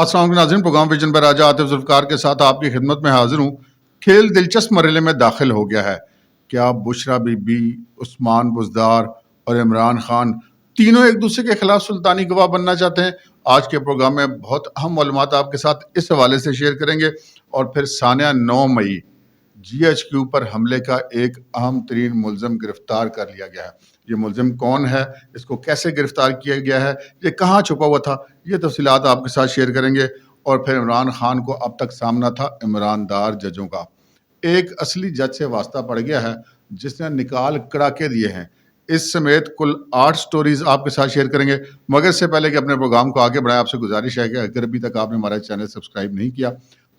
السلام علیکم ناظرین، پروگرام ویژن پر راجہ عاطف ذوالفقار کے ساتھ آپ کی خدمت میں حاضر ہوں۔ کھیل دلچسپ مرحلے میں داخل ہو گیا ہے۔ کیا بشرا بی بی، عثمان بزدار اور عمران خان تینوں ایک دوسرے کے خلاف سلطانی گواہ بننا چاہتے ہیں؟ آج کے پروگرام میں بہت اہم معلومات آپ کے ساتھ اس حوالے سے شیئر کریں گے، اور پھر ثانیہ 9 مئی جی ایچ کیو پر حملے کا ایک اہم ترین ملزم گرفتار کر لیا گیا ہے۔ یہ ملزم کون ہے، اس کو کیسے گرفتار کیا گیا ہے، یہ کہاں چھپا ہوا تھا، یہ تفصیلات آپ کے ساتھ شیئر کریں گے۔ اور پھر عمران خان کو اب تک سامنا تھا عمراندار ججوں کا۔ ایک اصلی جج سے واسطہ پڑ گیا ہے جس نے نکال کڑاکے دیے ہیں۔ اس سمیت کل 8 سٹوریز آپ کے ساتھ شیئر کریں گے، مگر اس سے پہلے کہ اپنے پروگرام کو آگے بڑھائیں، آپ سے گزارش ہے کہ اگر ابھی تک آپ نے ہمارا چینل سبسکرائب نہیں کیا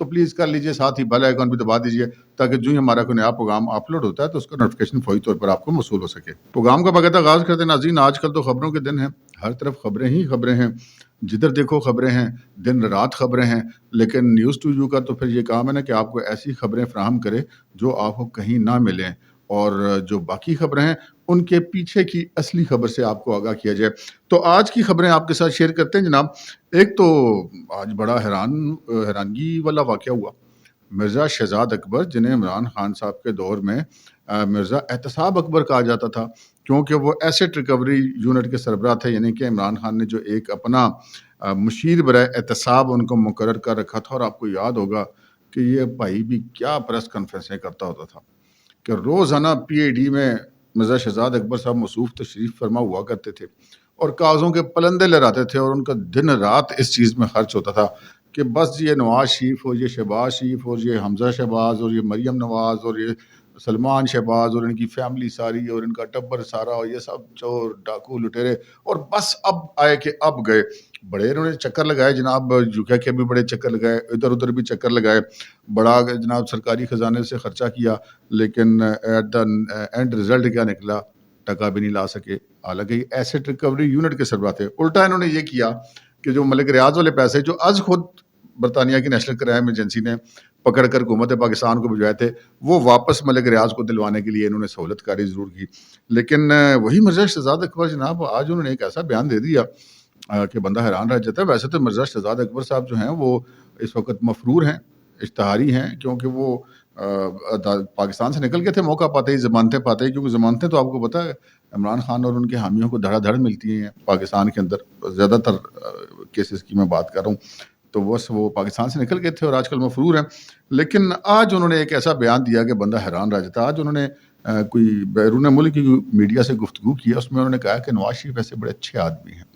تو پلیز کر لیجئے، ساتھ ہی بیل آئیکن بھی دبا دیجئے تاکہ جو ہی ہمارا کوئی نیا پروگرام اپلوڈ ہوتا ہے تو اس کا نوٹیفیکیشن فوری طور پر آپ کو موصول ہو سکے۔ پروگرام کا باقاعدہ آغاز کرتے ہیں ناظرین۔ آج کل تو خبروں کے دن ہیں، ہر طرف خبریں ہی خبریں ہیں، جدھر دیکھو خبریں ہیں، دن رات خبریں ہیں، لیکن نیوز ٹو یو کا تو پھر یہ کام ہے نا کہ آپ کو ایسی خبریں فراہم کرے جو آپ کو کہیں نہ ملیں، اور جو باقی خبریں ہیں ان کے پیچھے کی اصلی خبر سے آپ کو آگاہ کیا جائے۔ تو آج کی خبریں آپ کے ساتھ شیئر کرتے ہیں جناب۔ ایک تو آج بڑا حیرانگی والا واقعہ ہوا۔ مرزا شہزاد اکبر، جنہیں عمران خان صاحب کے دور میں مرزا احتساب اکبر کہا جاتا تھا، کیونکہ وہ ایسٹ ریکوری یونٹ کے سربراہ تھے، یعنی کہ عمران خان نے جو ایک اپنا مشیر برائے احتساب ان کو مقرر کر رکھا تھا۔ اور آپ کو یاد ہوگا کہ یہ بھائی بھی کیا پریس کانفرنسیں کرتا ہوتا تھا کہ روزانہ پی اے ڈی میں مرزا شہزاد اکبر صاحب مصروف تشریف فرما ہوا کرتے تھے اور کاغذوں کے پلندے لہراتے تھے، اور ان کا دن رات اس چیز میں خرچ ہوتا تھا کہ بس یہ نواز شریف اور یہ شہباز شریف اور یہ حمزہ شہباز اور یہ مریم نواز اور یہ سلمان شہباز اور ان کی فیملی ساری اور ان کا ٹبر سارا اور یہ سب چور ڈاکو لٹیرے، اور بس اب آئے کہ اب گئے۔ بڑے انہوں نے چکر لگائے جناب، یوکے کے بھی بڑے چکر لگائے، ادھر ادھر بھی چکر لگائے، بڑا جناب سرکاری خزانے سے خرچہ کیا، لیکن ایٹ دا اینڈ رزلٹ کیا نکلا؟ ٹکا بھی نہیں لا سکے، حالانکہ یہ ایسٹ ریکوری یونٹ کے سربراہ تھے۔ الٹا انہوں نے یہ کیا کہ جو ملک ریاض والے پیسے جو از خود برطانیہ کی نیشنل کرائم ایجنسی نے پکڑ کر حکومت پاکستان کو بھجوائے تھے، وہ واپس ملک ریاض کو دلوانے کے لیے انہوں نے سہولت کاری ضرور کی۔ لیکن وہی مرزا شہزاد اکبر جناب، آج انہوں نے ایک ایسا بیان دے دیا کہ بندہ حیران رہ جاتا ہے۔ ویسے تو مرزا شہزاد اکبر صاحب جو ہیں وہ اس وقت مفرور ہیں، اشتہاری ہیں، کیونکہ وہ پاکستان سے نکل گئے تھے موقع پاتے ہی، ضمانتیں پاتے ہی، کیونکہ ضمانتیں تو آپ کو پتہ ہے عمران خان اور ان کے حامیوں کو دھڑا دھڑ ملتی ہیں پاکستان کے اندر، زیادہ تر کیسز کی میں بات کر رہا ہوں، تو بس وہ پاکستان سے نکل گئے تھے اور آج کل مفرور ہیں۔ لیکن آج انہوں نے ایک ایسا بیان دیا کہ بندہ حیران رہ جاتا ہے۔ آج انہوں نے کوئی بیرون ملک کی میڈیا سے گفتگو کیا، اس میں انہوں نے کہا کہ نواز شریف ایسے بڑے اچھے آدمی ہیں۔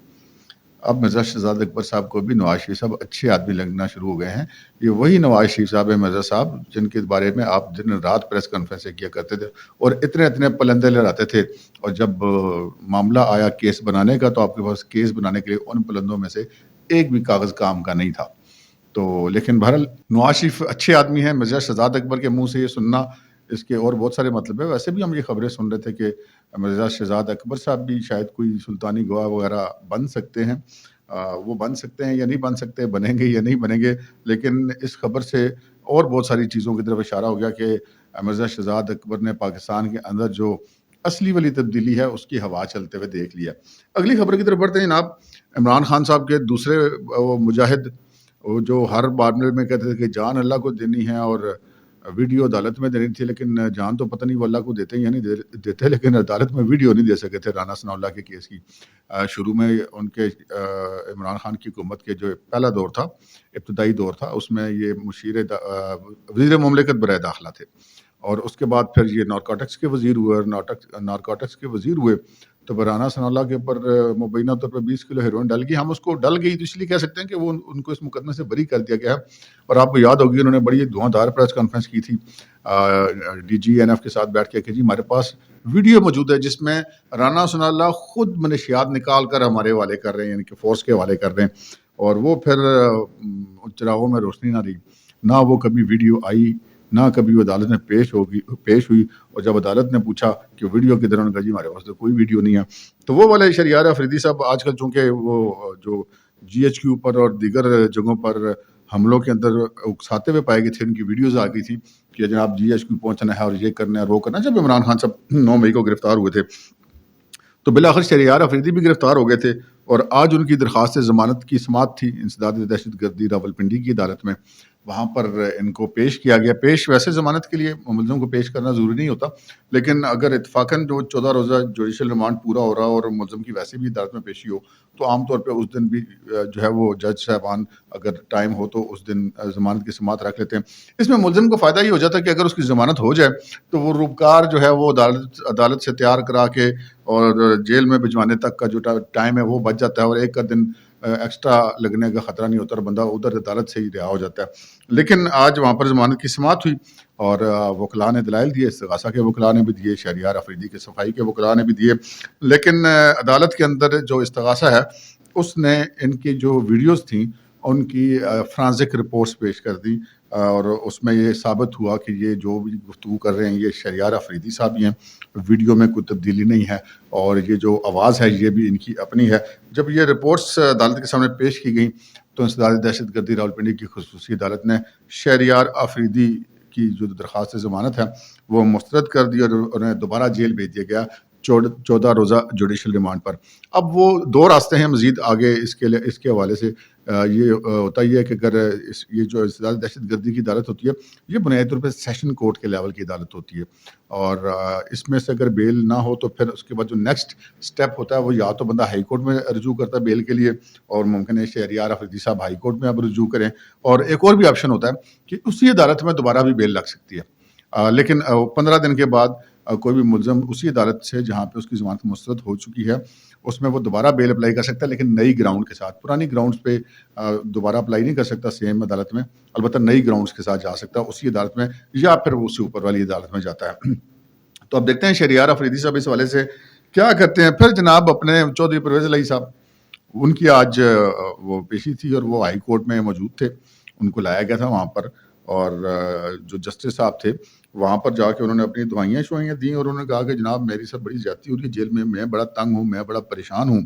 اب مرزا شہزاد اکبر صاحب کو بھی نواز شریف صاحب اچھے آدمی لگنا شروع ہو گئے ہیں۔ یہ وہی نواز شریف صاحب ہیں مرزا صاحب جن کے بارے میں آپ دن رات پریس کانفرنسیں کیا کرتے تھے اور اتنے پلندے لہراتے تھے، اور جب معاملہ آیا کیس بنانے کا تو آپ کے پاس کیس بنانے کے لیے ان پلندوں میں سے ایک بھی کاغذ کام کا نہیں تھا۔ تو لیکن بہرحال نواز شریف اچھے آدمی ہیں، مرزا شہزاد اکبر کے منہ سے یہ سننا اس کے اور بہت سارے مطلب ہے۔ ویسے بھی ہم یہ خبریں سن رہے تھے کہ مرزا شہزاد اکبر صاحب بھی شاید کوئی سلطانی گواہ وغیرہ بن سکتے ہیں۔ وہ بن سکتے ہیں یا نہیں بن سکتے، بنیں گے یا نہیں بنیں گے، لیکن اس خبر سے اور بہت ساری چیزوں کی طرف اشارہ ہو گیا کہ مرزا شہزاد اکبر نے پاکستان کے اندر جو اصلی والی تبدیلی ہے اس کی ہوا چلتے ہوئے دیکھ لیا۔ اگلی خبر کی طرف بڑھتے ہیں جناب۔ عمران خان صاحب کے دوسرے وہ مجاہد، وہ جو ہر بار میں کہتے تھے کہ جان اللہ کو دینی ہے اور ویڈیو عدالت میں دینی تھی، لیکن جان تو پتہ نہیں وہ اللہ کو دیتے یا نہیں دیتے، لیکن عدالت میں ویڈیو نہیں دے سکے تھے رانا ثناء اللہ کے کیس کی۔ شروع میں ان کے عمران خان کی حکومت کے جو پہلا دور تھا، ابتدائی دور تھا، اس میں یہ وزیر مملکت برائے داخلہ تھے، اور اس کے بعد پھر یہ نارکوٹکس کے وزیر ہوئے، اور نارکوٹکس کے وزیر ہوئے تو رانا ثناء اللہ کے اوپر مبینہ طور پر 20 کلو ہیروئن ڈل گئی۔ ہم اس کو ڈل گئی تو اس لیے کہہ سکتے ہیں کہ وہ ان کو اس مقدمے سے بری کر دیا گیا ہے۔ اور آپ کو یاد ہوگی انہوں نے بڑی دھواں دھار پریس کانفرنس کی تھی ڈی جی این ایف کے ساتھ بیٹھ کے کہ جی ہمارے پاس ویڈیو موجود ہے جس میں رانا ثناء اللہ خود منشیات نکال کر ہمارے حوالے کر رہے ہیں، یعنی کہ فورس کے حوالے کر رہے ہیں، اور وہ پھر چراغوں میں روشنی نہ رہی، نہ وہ کبھی ویڈیو آئی، نہ کبھی وہ عدالت میں پیش ہوئی، اور جب عدالت نے پوچھا کہ ویڈیو کدھر، انہوں نے کہا جی ہمارے پاس تو کوئی ویڈیو نہیں ہے۔ تو وہ والے شریار افریدی صاحب آج کل چونکہ وہ جو جی ایچ کیو پر اور دیگر جگہوں پر حملوں کے اندر اکساتے ہوئے پائے گئے تھے، ان کی ویڈیوز آ گئی تھی کہ جناب جی ایچ کیو پہنچنا ہے اور یہ کرنا ہے، وہ کرنا ہے، جب عمران خان صاحب 9 مئی کو گرفتار ہوئے تھے۔ تو بالآخر شہریار افریدی بھی گرفتار ہو گئے تھے اور آج ان کی درخواست ضمانت کی سماعت تھی انسداد دہشت گردی راولپنڈی کی عدالت میں. وہاں پر ان کو پیش کیا گیا. ویسے ضمانت کے لیے ملزم کو پیش کرنا ضروری نہیں ہوتا، لیکن اگر اتفاقاً جو 14 روزہ جوڈیشل ریمانڈ پورا ہو رہا اور ملزم کی ویسے بھی عدالت میں پیشی ہو تو عام طور پہ اس دن بھی جو ہے وہ جج صاحبان اگر ٹائم ہو تو اس دن ضمانت کی سماعت رکھ لیتے ہیں. اس میں ملزم کو فائدہ یہ ہو جاتا ہے کہ اگر اس کی ضمانت ہو جائے تو وہ روپکار جو ہے وہ عدالت سے تیار کرا کے اور جیل میں بھجوانے تک کا جو ٹائم ہے وہ بچ جاتا ہے اور ایک کا دن ایکسٹرا لگنے کا خطرہ نہیں ہوتا اور بندہ ادھر عدالت سے ہی رہا ہو جاتا ہے. لیکن آج وہاں پر ضمانت کی سماعت ہوئی اور وکلاء نے دلائل دیے، استغاثہ کے وکلاء نے بھی دیے، شہریار افریدی کے صفائی کے وکلاء نے بھی دیے. لیکن عدالت کے اندر جو استغاثہ ہے اس نے ان کی جو ویڈیوز تھیں ان کی فرانزک رپورٹس پیش کر دی اور اس میں یہ ثابت ہوا کہ یہ جو بھی گفتگو کر رہے ہیں یہ شہریار افریدی صاحب ہی ہیں، ویڈیو میں کوئی تبدیلی نہیں ہے اور یہ جو آواز ہے یہ بھی ان کی اپنی ہے. جب یہ رپورٹس عدالت کے سامنے پیش کی گئیں تو انسداد دہشت گردی راولپنڈی کی خصوصی عدالت نے شہریار افریدی کی جو درخواست ضمانت ہے وہ مسترد کر دی اور انہیں دوبارہ جیل بھیج دیا گیا 14 روزہ جوڈیشل ریمانڈ پر. اب وہ دو راستے ہیں مزید آگے اس کے حوالے سے. یہ ہوتا ہی ہے کہ اگر یہ جو انسداد دہشت گردی کی عدالت ہوتی ہے یہ بنیادی طور پہ سیشن کورٹ کے لیول کی عدالت ہوتی ہے اور اس میں سے اگر بیل نہ ہو تو پھر اس کے بعد جو نیکسٹ سٹیپ ہوتا ہے وہ یا تو بندہ ہائی کورٹ میں رجوع کرتا ہے بیل کے لیے اور ممکن ہے شہریار افریدی صاحب ہائی کورٹ میں اب رجوع کریں، اور ایک اور بھی آپشن ہوتا ہے کہ اسی عدالت میں دوبارہ بھی بیل لگ سکتی ہے. لیکن 15 دن کے بعد کوئی بھی ملزم اسی عدالت سے جہاں پہ اس کی ضمانت مسترد ہو چکی ہے اس میں وہ دوبارہ بیل اپلائی کر سکتا ہے، لیکن نئی گراؤنڈ کے ساتھ. پرانی گراؤنڈز پہ دوبارہ اپلائی نہیں کر سکتا سیم عدالت میں، البتہ نئی گراؤنڈز کے ساتھ جا سکتا ہے اسی عدالت میں یا پھر وہ اسی اوپر والی عدالت میں جاتا ہے. تو اب دیکھتے ہیں شہریار افریدی صاحب اس حوالے سے کیا کرتے ہیں. پھر جناب اپنے چودھری پرویز الہی صاحب، ان کی آج وہ پیشی تھی اور وہ ہائی کورٹ میں موجود تھے. ان کو لایا گیا تھا وہاں پر اور جو جسٹس صاحب تھے وہاں پر جا کے انہوں نے اپنی دعائیاں دیں اور انہوں نے کہا کہ جناب میری سب بڑی زیادتی ہو رہی ہے جیل میں بڑا تنگ ہوں، میں بڑا پریشان ہوں.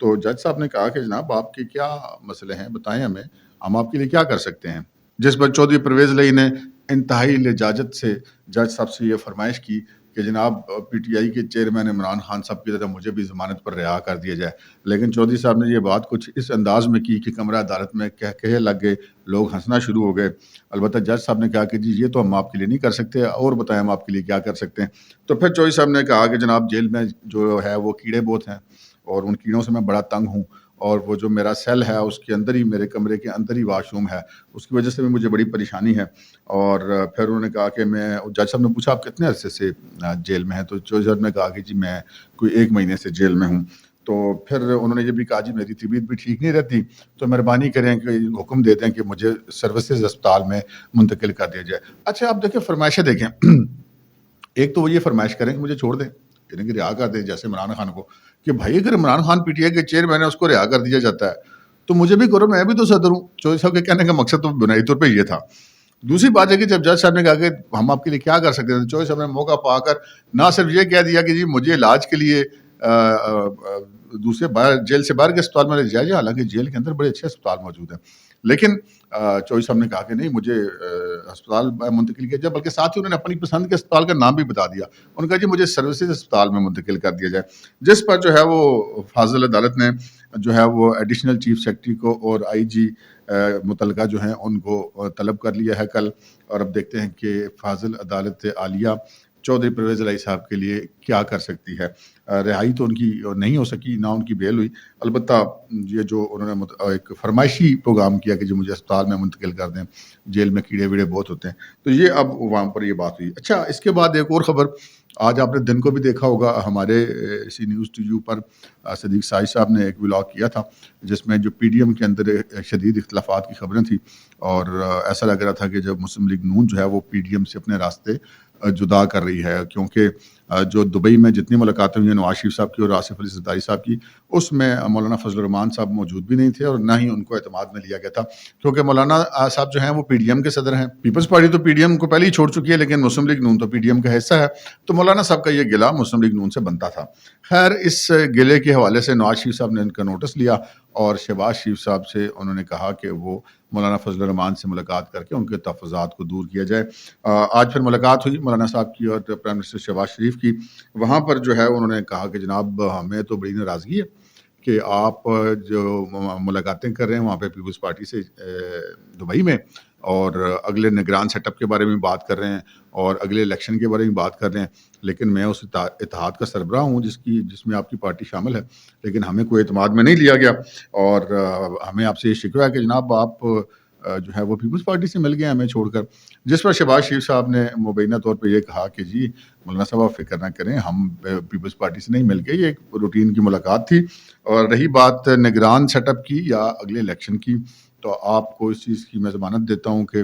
تو جج صاحب نے کہا کہ جناب آپ کے کیا مسئلے ہیں، بتائیں ہمیں، ہم آپ کے لیے کیا کر سکتے ہیں. جس پر چودھری پرویز الہی نے انتہائی لجاجت سے جج صاحب سے یہ فرمائش کی کہ جناب پی ٹی آئی کے چیئرمین عمران خان صاحب کی طرح مجھے بھی ضمانت پر رہا کر دیا جائے. لیکن چودھری صاحب نے یہ بات کچھ اس انداز میں کی کہ کمرہ عدالت میں کہے لگ گئے، لوگ ہنسنا شروع ہو گئے. البتہ جج صاحب نے کہا کہ جی یہ تو ہم آپ کے لیے نہیں کر سکتے، اور بتائیں ہم آپ کے لیے کیا کر سکتے ہیں. تو پھر چودھری صاحب نے کہا کہ جناب جیل میں جو ہے وہ کیڑے بہت ہیں اور ان کیڑوں سے میں بڑا تنگ ہوں اور وہ جو میرا سیل ہے اس کے اندر ہی، میرے کمرے کے اندر ہی واش روم ہے، اس کی وجہ سے بھی مجھے بڑی پریشانی ہے. اور پھر انہوں نے کہا کہ میں، جج صاحب نے پوچھا آپ کتنے عرصے سے جیل میں ہیں، تو چودھری صاحب نے کہا کہ جی میں کوئی 1 مہینے سے جیل میں ہوں. تو پھر انہوں نے یہ بھی کہا جی میری طبیعت بھی ٹھیک نہیں رہتی تو مہربانی کریں کہ حکم دے دیں کہ مجھے سروسز اسپتال میں منتقل کر دیا جائے. اچھا آپ دیکھیں فرمائشیں دیکھیں. ایک تو وہ یہ فرمائش کریں کہ مجھے چھوڑ دیں، یعنی کہ رہا کر دیں، جیسے عمران خان کو، کہ بھائی اگر Imran Khan P T I کے چیئرمین ہے اس کو رہا کر دیا جاتا ہے تو مجھے بھی کرو، میں بھی تو صدر ہوں. چودھری صاحب کے کہنے کا مقصد تو بنیادی طور پہ یہ تھا. دوسری بات ہے کہ جب جج صاحب نے کہا کہ ہم آپ کے لیے کیا کر سکتے ہیں، چودھری صاحب نے موقع پا کر نہ صرف یہ کہہ دیا کہ جی مجھے علاج کے لیے دوسرے جیل سے باہر کے اسپتال میں لے جائے، حالانکہ جیل کے اندر بڑے اچھے اسپتال موجود ہیں، لیکن چودھری صاحب نے کہا کہ نہیں مجھے اسپتال منتقل کیا جائے، بلکہ ساتھ ہی انہوں نے اپنی پسند کے اسپتال کا نام بھی بتا دیا. انہوں نے کہا جی مجھے سروسز اسپتال میں منتقل کر دیا جائے. جس پر جو ہے وہ فاضل عدالت نے جو ہے وہ ایڈیشنل چیف سیکرٹری کو اور آئی جی متعلقہ جو ہیں ان کو طلب کر لیا ہے کل. اور اب دیکھتے ہیں کہ فاضل عدالت عالیہ چودھری پرویز الہی صاحب کے لیے کیا کر سکتی ہے. رہائی تو ان کی نہیں ہو سکی، نہ ان کی بیل ہوئی، البتہ یہ جو انہوں نے ایک فرمائشی پروگرام کیا کہ جو مجھے اسپتال میں منتقل کر دیں، جیل میں کیڑے ویڑے بہت ہوتے ہیں، تو یہ اب وہاں پر یہ بات ہوئی. اچھا اس کے بعد ایک اور خبر، آج آپ نے دن کو بھی دیکھا ہوگا ہمارے اسی نیوز ٹی وی پر صدیق سائد صاحب نے ایک ولاگ کیا تھا جس میں جو پی ڈی ایم کے اندر شدید اختلافات کی خبریں تھیں اور ایسا لگ رہا تھا کہ جب مسلم لیگ نون جو ہے وہ پی ڈی ایم سے اپنے راستے جدا کر رہی ہے، کیونکہ جو دبئی میں جتنی ملاقاتیں ہوئی ہیں نواز شریف صاحب کی اور آصف علی زرداری صاحب کی، اس میں مولانا فضل الرحمان صاحب موجود بھی نہیں تھے اور نہ ہی ان کو اعتماد میں لیا گیا تھا، کیونکہ مولانا صاحب جو ہیں وہ پی ڈی ایم کے صدر ہیں. پیپلز پارٹی تو پی ڈی ایم کو پہلے ہی چھوڑ چکی ہے، لیکن مسلم لیگ نون تو پی ڈی ایم کا حصہ ہے، تو مولانا صاحب کا یہ گلہ مسلم لیگ نون سے بنتا تھا. خیر اس گلے کے حوالے سے نواز شریف صاحب نے ان کا نوٹس لیا اور شہباز شریف صاحب سے انہوں نے کہا کہ وہ مولانا فضل الرحمان سے ملاقات کر کے ان کے تحفظات کو دور کیا جائے۔ آج پھر ملاقات ہوئی مولانا صاحب کی اور پرائم منسٹر شہباز شریف کی۔ وہاں پر جو ہے انہوں نے کہا کہ جناب ہمیں تو بڑی ناراضگی ہے کہ آپ جو ملاقاتیں کر رہے ہیں وہاں پہ پیپلز پارٹی سے دبئی میں، اور اگلے نگران سیٹ اپ کے بارے میں بات کر رہے ہیں اور اگلے الیکشن کے بارے میں بات کر رہے ہیں، لیکن میں اس اتحاد کا سربراہ ہوں جس میں آپ کی پارٹی شامل ہے، لیکن ہمیں کوئی اعتماد میں نہیں لیا گیا، اور ہمیں آپ سے یہ شکوہ ہے کہ جناب آپ جو ہے وہ پیپلز پارٹی سے مل گئے ہمیں چھوڑ کر۔ جس پر شہباز شریف صاحب نے مبینہ طور پہ یہ کہا کہ جی مولانا صاحب آپ فکر نہ کریں، ہم پیپلز پارٹی سے نہیں مل گئے، یہ ایک روٹین کی ملاقات تھی۔ اور رہی بات نگران سیٹ اپ کی یا اگلے الیکشن کی، تو آپ کو اس چیز کی میں ضمانت دیتا ہوں کہ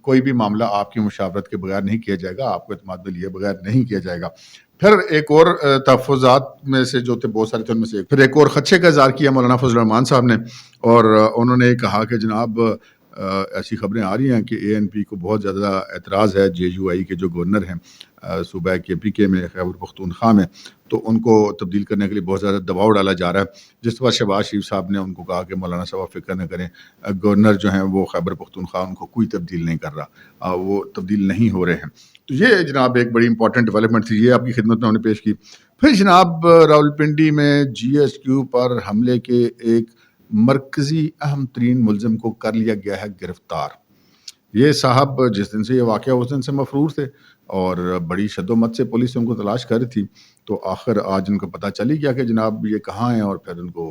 کوئی بھی معاملہ آپ کی مشاورت کے بغیر نہیں کیا جائے گا، آپ کو اعتماد میں لیے بغیر نہیں کیا جائے گا۔ پھر ایک اور تحفظات میں سے جو تھے بہت سارے تھے، ان میں سے پھر ایک اور خدشے کا اظہار کیا مولانا فضل الرحمان صاحب نے، اور انہوں نے کہا کہ جناب ایسی خبریں آ رہی ہیں کہ اے این پی کو بہت زیادہ اعتراض ہے، جے یو آئی کے جو گورنر ہیں صوبہ کے پی کے میں خیبر پختونخوا میں، تو ان کو تبدیل کرنے کے لیے بہت زیادہ دباؤ ڈالا جا رہا ہے۔ جس پر شہباز شریف صاحب نے ان کو کہا کہ مولانا صاحب آپ فکر نہ کریں، گورنر جو ہیں وہ خیبر پختونخوا ان کو کوئی تبدیل نہیں کر رہا، وہ تبدیل نہیں ہو رہے ہیں۔ تو یہ جناب ایک بڑی امپورٹنٹ ڈیولپمنٹ تھی، یہ آپ کی خدمت میں انہوں نے پیش کی۔ پھر جناب راولپنڈی میں جی ایس کیو پر حملے کے ایک مرکزی اہم ترین ملزم کو کر لیا گیا ہے گرفتار۔ یہ صاحب جس دن سے یہ واقعہ اس دن سے مفرور تھے اور بڑی شد و مت سے پولیس ان کو تلاش کر رہی تھی، تو آخر آج ان کو پتہ چلی گیا کہ جناب یہ کہاں ہیں، اور پھر ان کو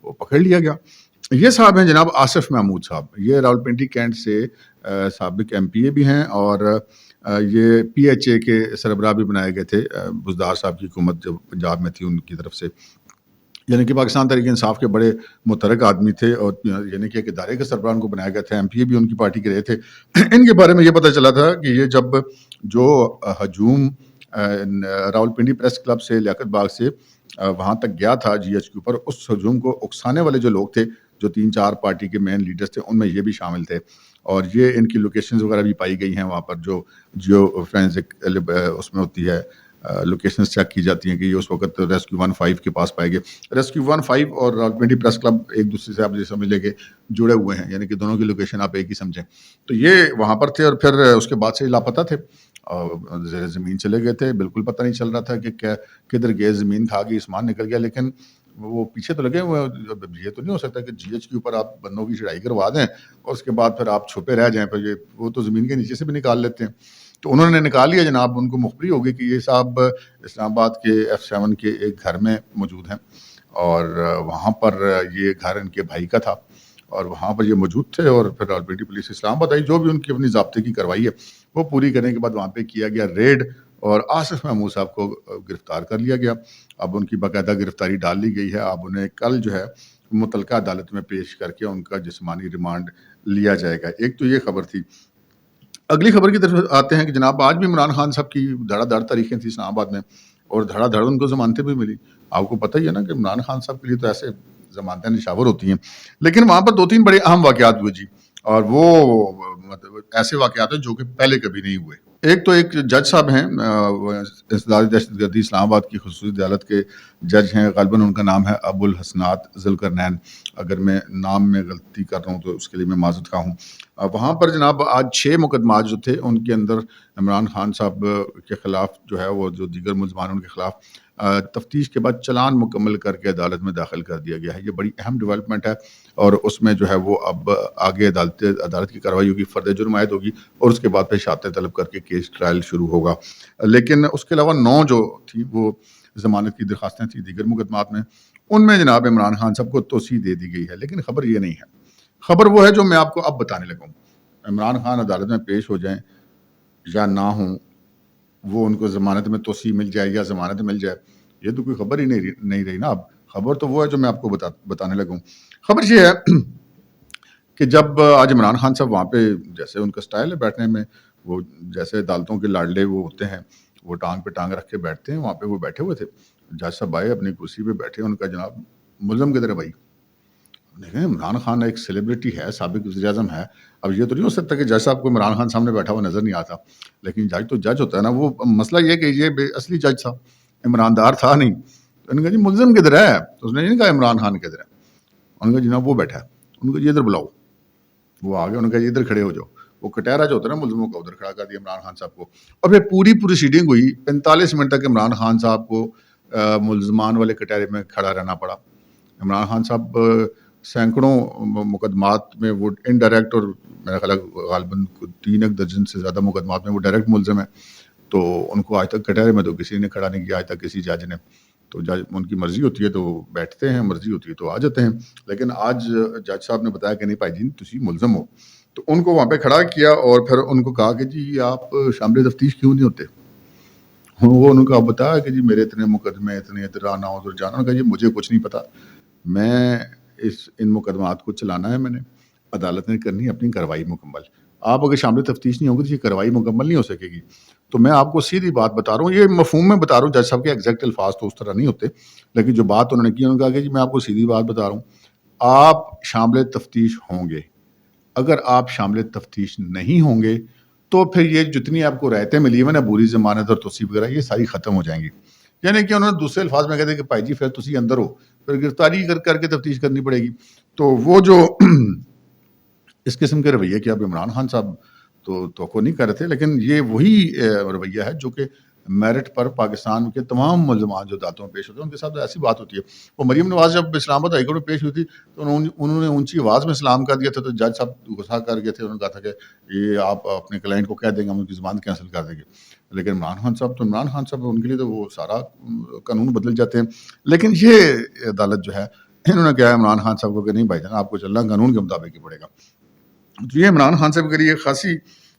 وہ پکڑ لیا گیا۔ یہ صاحب ہیں جناب آصف محمود صاحب، یہ راولپنڈی کینٹ سے سابق ایم پی اے بھی ہیں، اور یہ پی ایچ اے کے سربراہ بھی بنائے گئے تھے بزدار صاحب کی حکومت جو پنجاب میں تھی ان کی طرف سے، یعنی کہ پاکستان تحریک انصاف کے بڑے متحرک آدمی تھے، اور یعنی کہ ایک ادارے کے سربراہ ان کو بنایا گیا تھا، ایم پی اے بھی ان کی پارٹی کے رہے تھے۔ ان کے بارے میں یہ پتہ چلا تھا کہ یہ جب جو ہجوم راولپنڈی پریس کلب سے لیاقت باغ سے وہاں تک گیا تھا جی ایچ کیو پر، اس ہجوم کو اکسانے والے جو لوگ تھے، جو 3-4 پارٹی کے مین لیڈرز تھے، ان میں یہ بھی شامل تھے، اور یہ ان کی لوکیشنز وغیرہ بھی پائی گئی ہیں وہاں پر، جو جیو فورینسک اس میں ہوتی ہے لوکیشنز چیک کی جاتی ہیں کہ یہ اس وقت ریسکیو 15 کے پاس پائے گئے۔ ریسکیو 15 اور راولپنڈی پریس کلب ایک دوسرے سے آپ یہ سمجھ لیں کہ جڑے ہوئے ہیں، یعنی کہ دونوں کی لوکیشن آپ ایک ہی سمجھیں۔ تو یہ وہاں پر تھے، اور پھر اس کے بعد سے لاپتہ تھے، زیر زمین چلے گئے تھے، بالکل پتہ نہیں چل رہا تھا کہ کدھر گئے، زمین کھا گئی، آسمان نکل گیا، لیکن وہ پیچھے تو لگے ہوئے۔ یہ تو نہیں ہو سکتا کہ جی ایچ کیو پر آپ بندوں کی چڑھائی کروا دیں اور اس کے بعد پھر آپ چھپے رہ جائیں، پھر وہ تو زمین کے نیچے سے بھی نکال لیتے ہیں۔ تو انہوں نے نکال لیا جناب، ان کو مخبری ہو گئی کہ یہ صاحب اسلام آباد کے F7 کے ایک گھر میں موجود ہیں، اور وہاں پر یہ گھر ان کے بھائی کا تھا، اور وہاں پر یہ موجود تھے، اور پھر راولپنڈی پولیس اسلام آباد آئی، جو بھی ان کی اپنی ضابطے کی کارروائی ہے وہ پوری کرنے کے بعد وہاں پہ کیا گیا ریڈ، اور آصف محمود صاحب کو گرفتار کر لیا گیا۔ اب ان کی باقاعدہ گرفتاری ڈال لی گئی ہے، اب انہیں کل جو ہے متعلقہ عدالت میں پیش کر کے ان کا جسمانی ریمانڈ لیا جائے گا۔ ایک تو یہ خبر تھی۔ اگلی خبر کی طرف آتے ہیں کہ جناب آج بھی عمران خان صاحب کی دھڑا دھڑ تاریخیں تھیں اسلام آباد میں، اور دھڑا دھڑ ان کو ضمانتیں بھی ملی۔ آپ کو پتہ ہی ہے نا کہ عمران خان صاحب کے لیے تو ایسے ضمانتیں نشاور ہوتی ہیں، لیکن وہاں پر 2-3 بڑے اہم واقعات ہوئے جی، اور وہ مطلب ایسے واقعات ہیں جو کہ پہلے کبھی نہیں ہوئے۔ ایک تو ایک جج صاحب ہیں انسداد دہشت گردی اسلام آباد کی خصوصی عدالت کے جج ہیں، غالباً ان کا نام ہے ابو الحسنات ذوالقرنین، اگر میں نام میں غلطی کر رہا ہوں تو اس کے لیے میں معذرت خواہ ہوں۔ وہاں پر جناب آج 6 مقدمات جو تھے ان کے اندر عمران خان صاحب کے خلاف جو ہے وہ جو دیگر ملزمان ان کے خلاف تفتیش کے بعد چلان مکمل کر کے عدالت میں داخل کر دیا گیا ہے۔ یہ بڑی اہم ڈیولپمنٹ ہے، اور اس میں جو ہے وہ اب آگے عدالت کی کارروائی ہوگی، فرد جرم عائد ہوگی، اور اس کے بعد پھر اشاعتیں طلب کر کے کیس ٹرائل شروع ہوگا۔ لیکن اس کے علاوہ 9 جو تھی وہ ضمانت کی درخواستیں تھیں دیگر مقدمات میں، ان میں جناب عمران خان صاحب کو توسیع دے دی گئی ہے۔ لیکن خبر یہ نہیں ہے، خبر وہ ہے جو میں آپ کو اب بتانے لگا ہوں۔ عمران خان عدالت میں پیش ہو جائیں یا نہ ہوں، وہ ان کو ضمانت میں توسیع مل جائے یا ضمانت مل جائے، یہ تو کوئی خبر ہی نہیں رہی نا۔ اب خبر تو وہ ہے جو میں آپ کو بتانے لگا ہوں۔ خبر یہ ہے کہ جب آج عمران خان صاحب وہاں پہ، جیسے ان کا سٹائل ہے بیٹھنے میں، وہ جیسے عدالتوں کے لاڈلے وہ ہوتے ہیں، وہ ٹانگ پہ ٹانگ رکھ کے بیٹھتے ہیں، وہاں پہ وہ بیٹھے ہوئے تھے، جج صاحب آئے اپنی کرسی پہ بیٹھے، ان کا جناب ملزم کدھر ہے بھائی؟ دیکھیں عمران خان ایک سیلیبریٹی ہے، سابق وزیر اعظم ہے، اب یہ تو نہیں ہو سکتا کہ جج صاحب کو عمران خان سامنے بیٹھا ہوا نظر نہیں آتا، لیکن جج تو جج ہوتا ہے نا۔ وہ مسئلہ یہ کہ یہ اصلی جج تھا، عمران دار تھا نہیں، تو انہوں نے کہا جی ملزم کدھر ہے؟ تو اس نے نہیں کہا عمران خان کدھر ہے، انہوں نے کہا جناب وہ بیٹھا ہے. انہوں نے کہا جی ادھر بلاؤ. وہ آ گئے, انہوں نے کہا جی ادھر کھڑے ہو جاؤ. وہ کٹہرا جو ہوتا ہے نا ملزموں کا, ادھر کھڑا کر دیا عمران خان صاحب کو. اور پھر پوری پروسیڈنگ ہوئی. 45 منٹ تک عمران خان صاحب کو ملزمان والے کٹہرے میں کھڑا رہنا پڑا. عمران خان صاحب سینکڑوں مقدمات میں وہ انڈائریکٹ, اور میرا خیال ہے غالباً 3 درجن سے زیادہ مقدمات میں وہ ڈائریکٹ ملزم ہیں. تو ان کو آج تک کٹہرے میں تو کسی نے کھڑا نہیں کیا, آج تک کسی جج نے. تو جج ان کی مرضی ہوتی ہے تو بیٹھتے ہیں, مرضی ہوتی ہے تو آ جاتے ہیں. لیکن آج جج صاحب نے بتایا کہ نہیں بھائی جی تسی ملزم ہو. تو ان کو وہاں پہ کھڑا کیا اور پھر ان کو کہا کہ جی آپ شامل تفتیش کیوں نہیں ہوتے. وہ ان کو بتایا کہ جی میرے اتنے مقدمے, اتنے ادھر آنا ادھر جانا. انہوں نے کہا جی مجھے کچھ نہیں پتا, میں ان مقدمات کو چلانا ہے, میں نے عدالت نے کرنی ہے اپنی کارروائی مکمل. آپ اگر شامل تفتیش نہیں ہوں گے تو یہ کارروائی مکمل نہیں ہو سکے گی. تو میں آپ کو سیدھی بات بتا رہا ہوں, یہ مفہوم میں بتا رہا ہوں, جج صاحب کے ایگزیکٹ الفاظ تو اس طرح نہیں ہوتے, لیکن جو بات انہوں نے کی, انہوں نے کہا کہ جی میں آپ کو سیدھی بات بتا رہا ہوں, آپ شامل تفتیش ہوں گے. اگر آپ شامل تفتیش نہیں ہوں گے تو پھر یہ جتنی آپ کو رعایتیں ملی ہوئی نا, بوری ضمانت اور توثیق وغیرہ, یہ ساری ختم ہو جائیں گی. یعنی کہ انہوں نے دوسرے الفاظ میں کہتے ہیں کہ بھائی جی پھر تسی اندر ہو, پھر گرفتاری کر کے تفتیش کرنی پڑے گی. تو وہ جو اس قسم کے رویے کہ اب عمران خان صاحب تو توقع نہیں کر رہے تھے, لیکن یہ وہی رویہ ہے جو کہ میرٹ پر پاکستان کے تمام ملزمان جو عدالتوں میں پیش ہوتے ہیں ان کے ساتھ ایسی بات ہوتی ہے. وہ مریم نواز جب اسلام آباد ہائی کورٹ میں پیش ہوئی تھی تو انہوں نے اونچی آواز میں سلام کر دیا تھا, تو جج صاحب غصہ کر گئے تھے. انہوں نے کہا تھا کہ یہ آپ اپنے کلائنٹ کو کہہ دیں گے, ہم ان کی زبان کینسل کر دیں گے. لیکن عمران خان صاحب ان کے لیے تو وہ سارا قانون بدل جاتے ہیں. لیکن یہ عدالت جو ہے انہوں نے کہا عمران خان صاحب کو کہ نہیں بھائی جان آپ کو چلنا قانون کے مطابق ہی پڑے گا. تو یہ عمران خان صاحب کے لیے خاصی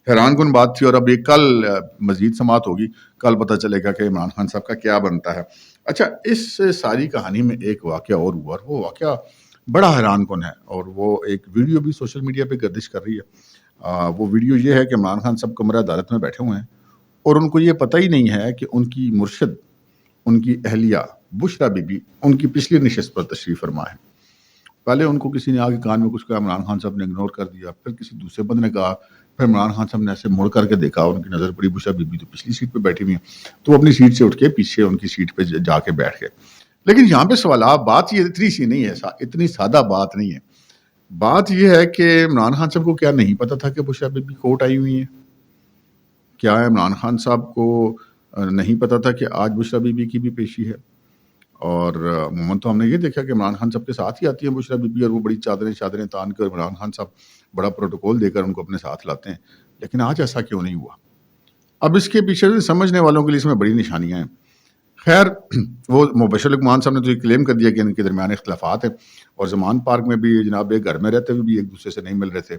حیران کن بات تھی. اور اب یہ کل مزید سماعت ہوگی, کل پتہ چلے گا کہ عمران خان صاحب کا کیا بنتا ہے. اچھا, اس ساری کہانی میں ایک واقعہ اور ہوا, اور وہ واقعہ بڑا حیران کن ہے, اور وہ ایک ویڈیو بھی سوشل میڈیا پہ گردش کر رہی ہے. وہ ویڈیو یہ ہے کہ عمران خان صاحب کمرہ عدالت میں بیٹھے ہوئے ہیں اور ان کو یہ پتہ ہی نہیں ہے کہ ان کی مرشد, ان کی اہلیہ بشرا بی بی ان کی پچھلی نشست پر تشریف فرما ہے. پہلے ان کو کسی نے آگے کان میں کچھ کہا, عمران خان صاحب نے اگنور کر دیا. پھر کسی دوسرے بندے نے کہا, پھر عمران خان صاحب نے ایسے مڑ کر کے دیکھا, ان کی نظر پڑی بشرا بی بی تو پچھلی سیٹ پہ بیٹھی ہوئی ہیں, تو وہ اپنی سیٹ سے اٹھ کے پیچھے ان کی سیٹ پہ جا کے بیٹھ گئے. لیکن یہاں پہ سوالات, بات یہ اتنی سی نہیں ہے, اتنی سادہ بات نہیں ہے. بات یہ ہے کہ عمران خان صاحب کو کیا نہیں پتا تھا کہ بشرا بی بی کورٹ آئی ہوئی ہیں؟ کیا عمران خان صاحب کو نہیں پتا تھا کہ آج بشرا بی بی کی بھی پیشی ہے؟ اور عموماً تو ہم نے یہ دیکھا کہ عمران خان صاحب کے ساتھ ہی آتی ہیں بشرا بی بی, اور وہ بڑی چادریں تان کر عمران خان صاحب بڑا پروٹوکول دے کر ان کو اپنے ساتھ لاتے ہیں. لیکن آج ایسا کیوں نہیں ہوا؟ اب اس کے پیچھے سمجھنے والوں کے لیے اس میں بڑی نشانیاں ہیں. خیر, وہ مبشر لقمان صاحب نے تو یہ کلیم کر دیا کہ ان کے درمیان اختلافات ہیں, اور زمان پارک میں بھی جناب ایک گھر میں رہتے ہوئے بھی ایک دوسرے سے نہیں مل رہے تھے.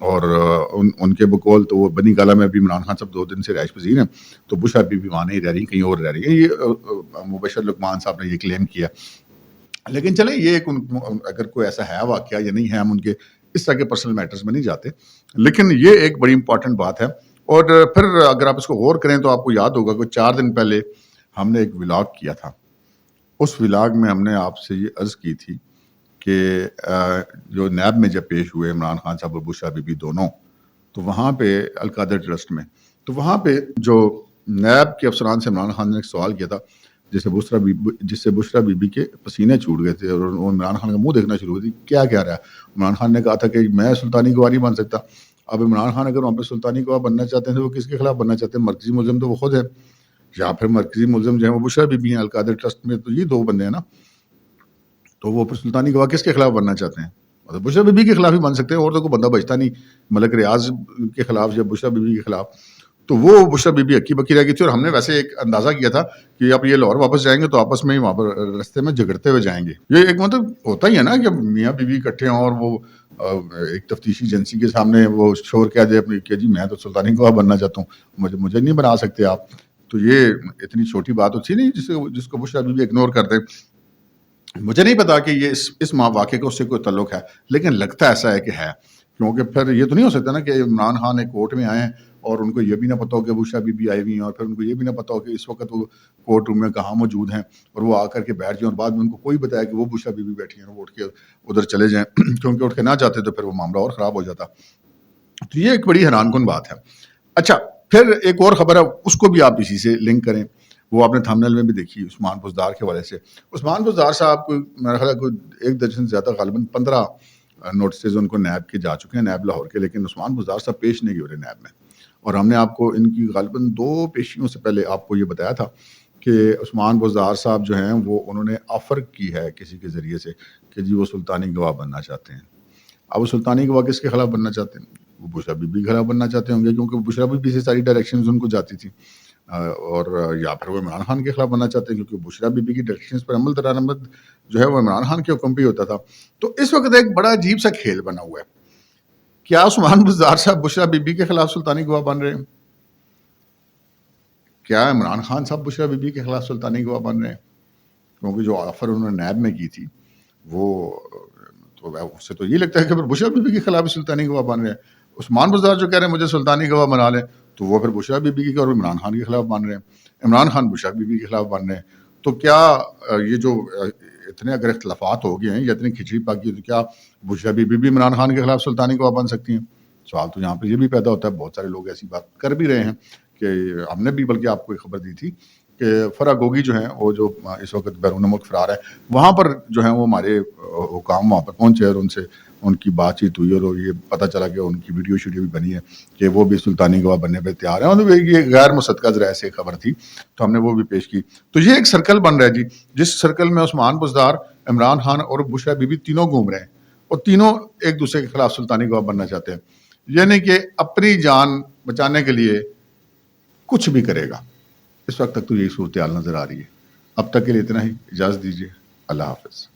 اور ان کے بقول تو وہ بنی گالا میں بھی عمران خان صاحب 2 دن سے رہائش پذیر ہیں, تو بشرا بی بی وہاں نہیں رہ رہی, کہیں اور رہ رہی ہے. یہ مبشر لقمان صاحب نے یہ کلیم کیا. لیکن چلیں, یہ اگر کوئی ایسا ہے واقعہ یا نہیں ہے, ہم ان کے اس طرح کے پرسنل میٹرز میں نہیں جاتے, لیکن یہ ایک بڑی امپورٹنٹ بات ہے. اور پھر اگر آپ اس کو غور کریں تو آپ کو یاد ہوگا کہ 4 دن پہلے ہم نے ایک ولاگ کیا تھا. اس ولاگ میں ہم نے آپ سے یہ عرض کی تھی کہ جو نیب میں جب پیش ہوئے عمران خان صاحب اور بشرا بی بی دونوں, تو وہاں پہ القادر ٹرسٹ میں, تو وہاں پہ جو نیب کے افسران سے عمران خان نے ایک سوال کیا تھا جس سے بشرا بی بی کے پسینے چھوٹ گئے تھے, اور وہ عمران خان کا منہ دیکھنا شروع ہوئی تھی. کیا کہہ رہا ہے عمران خان نے کہا تھا کہ میں سلطانی گواہ نہیں بن سکتا. اب عمران خان اگر وہاں پہ سلطانی گواہ بننا چاہتے ہیں تو وہ کس کے خلاف بننا چاہتے ہیں؟ مرکزی ملزم تو وہ خود ہے, یا پھر مرکزی ملزم جو ہے وہ بشرا بی بی ہیں. القادر ٹرسٹ میں تو یہ 2 بندے ہیں نا, تو وہ پھر سلطانی گواہ کس کے خلاف بننا چاہتے ہیں؟ مطلب بشرا بی بی کے خلاف ہی بن سکتے ہیں, اور تو کوئی بندہ بچتا نہیں ملک ریاض کے خلاف یا بشرا بی بی کے خلاف. تو وہ بشرا بی بی اکی بکی رہ گئی تھی, اور ہم نے ویسے ایک اندازہ کیا تھا کہ اب یہ لاہور واپس جائیں گے تو آپس میں ہی وہاں پر رستے میں جھگڑتے ہوئے جائیں گے. یہ ایک مطلب ہوتا ہی ہے نا کہ میاں بیوی اکٹھے ہوں اور وہ ایک تفتیشی ایجنسی کے سامنے وہ شور کہہ دے اپنی کہ جی میں تو سلطانی گواہ بننا چاہتا ہوں, مجھے نہیں بنا سکتے آپ. تو یہ اتنی چھوٹی بات ہوتی نہیں جس کو بشرا بی بی اگنور کر دے. مجھے نہیں پتا کہ یہ اس واقعے کا اس سے کوئی تعلق ہے, لیکن لگتا ایسا ہے کہ ہے, کیونکہ پھر یہ تو نہیں ہو سکتا نا کہ عمران خان ایک کورٹ میں آئے ہیں اور ان کو یہ بھی نہ پتا ہو کہ بشرا بی بی آئی ہوئی ہیں, اور پھر ان کو یہ بھی نہ پتا ہو کہ اس وقت وہ کورٹ روم میں کہاں موجود ہیں, اور وہ آ کر کے بیٹھ جائیں اور بعد میں ان کو کوئی بتایا کہ وہ بشرا بی بی بیٹھی ہیں, وہ اٹھ کے ادھر چلے جائیں, کیونکہ اٹھ کے نہ جاتے تو پھر وہ معاملہ اور خراب ہو جاتا. تو یہ ایک بڑی حیران کن بات ہے. اچھا, پھر ایک اور خبر ہے, اس کو بھی آپ اسی سے لنک کریں. وہ آپ نے تھمبنیل میں بھی دیکھی عثمان بزدار کے حوالے سے. عثمان بزدار صاحب کو میرا خیال ہے کوئی 1 درجن سے زیادہ غالباً 15 نوٹسز ان کو نیب کے جا چکے ہیں، نیب لاہور کے، لیکن عثمان بزدار صاحب پیش نہیں ہوئے رہے نیب میں. اور ہم نے آپ کو ان کی غالباً 2 پیشیوں سے پہلے آپ کو یہ بتایا تھا کہ عثمان بزدار صاحب جو ہیں وہ انہوں نے آفر کی ہے کسی کے ذریعے سے کہ جی وہ سلطانی گواہ بننا چاہتے ہیں. اب وہ سلطانی گواہ کس کے خلاف بننا چاہتے ہیں؟ وہ بشرا بی بی کے خلاف بننا چاہتے ہوں گے، کیونکہ بشرا بی بی سے ساری ڈائریکشنز ان کو جاتی تھیں. اور یا پھر وہ عمران خان کے خلاف بننا چاہتے ہیں، کیونکہ بشرا بی بی کی ڈائریکشنز پر عمل درآمد جو ہے وہ عمران خان کے حکم پہ ہوتا تھا. تو اس وقت ایک بڑا عجیب سا کھیل بنا ہوا ہے. کیا عثمان بزدار صاحب بشرا بی بی کے خلاف سلطانی گواہ بن رہے ہیں؟ کیا عمران خان صاحب بشرا بی بی کے خلاف سلطانی گواہ بن رہے ہیں؟ کیونکہ جو آفر انہوں نے نیب میں کی تھی وہ تو اس سے تو یہ لگتا ہے کہ پھر بشرا بی بی کے خلاف سلطانی گواہ بن رہے ہیں. عثمان بزدار جو کہہ رہے ہیں مجھے سلطانی گواہ بنا لیں، تو وہ پھر بشرا بی بی کی اور عمران خان کے خلاف بن رہے ہیں. عمران خان بشرا بی بی کے خلاف بن رہے ہیں. تو کیا یہ جو اتنے اگر اختلافات ہو گئے ہیں یا اتنی کھچڑی پاکی ہے، تو کیا بشرا بی بی بھی عمران خان کے خلاف سلطانی گواہ بن سکتی ہیں؟ سوال تو یہاں پہ یہ بھی پیدا ہوتا ہے. بہت سارے لوگ ایسی بات کر بھی رہے ہیں کہ ہم نے بھی بلکہ آپ کو ایک خبر دی تھی کہ فرح گوگی جو ہیں وہ جو اس وقت بیرون ملک فرار ہے، وہاں پر جو ہیں وہ ہمارے حکام وہاں پر پہنچے اور ان سے ان کی بات چیت ہوئی اور یہ پتہ چلا کہ ان کی ویڈیو بھی بنی ہے کہ وہ بھی سلطانی گواہ بننے پہ تیار ہیں. اور یہ غیر مصدقہ ذرائع سے خبر تھی تو ہم نے وہ بھی پیش کی. تو یہ ایک سرکل بن رہا ہے جی، جس سرکل میں عثمان بزدار، عمران خان اور بشرا بی بی تینوں گھوم رہے ہیں اور تینوں ایک دوسرے کے خلاف سلطانی گواہ بننا چاہتے ہیں. یعنی کہ اپنی جان بچانے کے لیے کچھ بھی کرے گا. اس وقت تک تو یہی صورتحال نظر آ رہی ہے. اب تک کے لیے اتنا ہی، اجازت دیجیے. اللہ حافظ.